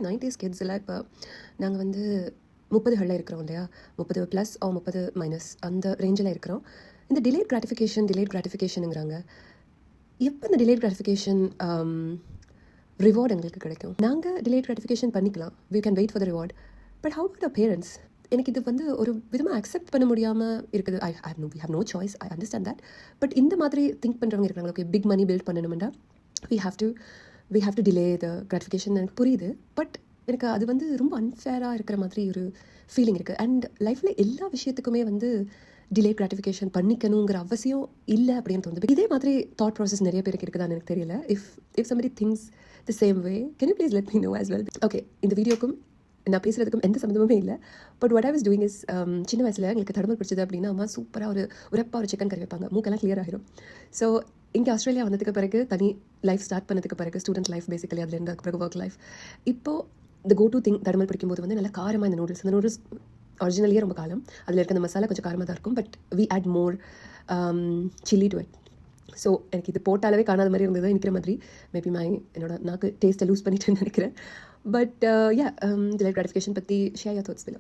90s kids எல்லாம் இப்போ நாங்கள் வந்து 30களில் இருக்கிறோம் இல்லையா, 30+ ஓ 30- அந்த ரேஞ்சில் இருக்கிறோம். இந்த டிலேட் கிராட்டிஃபிகேஷனுங்கிறாங்க. எப்போ இந்த டிலேட் கிராட்டிஃபிகேஷன் ரிவார்டு எங்களுக்கு கிடைக்கும்? நாங்கள் டிலேட் கிராட்டிஃபிகேஷன் பண்ணிக்கலாம், we can wait for the reward. But how about our parents? எனக்கு இது வந்து ஒரு விதமாக அக்செப்ட் பண்ண முடியாமல் இருக்குது. We have no choice, I understand that. But இந்த மாதிரி திங்க் பண்ணுறவங்க இருக்கிறாங்க. ஓகே, பிக் மணி பில்ட் பண்ணணுமெண்டா we have to delay the gratification. எனக்கு புரியுது. பட் எனக்கு அது வந்து ரொம்ப அன்ஃபேராக இருக்கிற மாதிரி ஒரு ஃபீலிங் இருக்குது. அண்ட் லைஃப்பில் எல்லா விஷயத்துக்குமே வந்து டிலே கிராட்டிஃபிகேஷன் பண்ணிக்கணுங்கிற அவசியம் இல்லை அப்படின்னு தோணுது. இதே மாதிரி தாட் ப்ராசஸ் நிறைய பேருக்கு இருக்குதான்னு எனக்கு தெரியல. If somebody thinks the same way, can you please let me know as well? Okay, இந்த வீடியோக்கும் நான் பேசுகிறதுக்கும் எந்த சம்மந்தமுமே இல்லை. But what I was doing is, சின்ன வயசில் எங்களுக்கு தடுமல் பிடிச்சது அப்படின்னா அம்மா சூப்பராக ஒரு சிக்கன் கறி வைப்பாங்க, மூக்கெல்லாம் கிளியர் ஆகிடும். ஸோ இங்கே ஆஸ்திரேலியா வந்ததுக்கு பிறகு தனி லைஃப் ஸ்டார்ட் பண்ணதுக்கு பிறகு ஸ்டூடெண்ட் லைஃப் பேசிக்கலி அதில் இருந்த பிறகு ஒர்க் லைஃப். இப்போது இந்த கோ டு திங் தடுமல் பிடிக்கும்போது வந்து நல்லா காரமாக இந்த நூடுல்ஸ் ஒரிஜினலியே ரொம்ப காரம், அதில் இருக்க அந்த மசாலா கொஞ்சம் காரமாக தான் இருக்கும். But we add more chilli to it. So எனக்கு இது போட்டாலவே காணாத மாதிரி இருந்தது, நிற்கிற மாதிரி. மேபி என்னோட நாக்கு டேஸ்ட்டை லூஸ் பண்ணிட்டேன்னு நினைக்கிறேன். பட் டிலேட் கிராட்டிஃபிகேஷன் பற்றி ஷேர் யுவர் தாட்ஸ் பிலோ.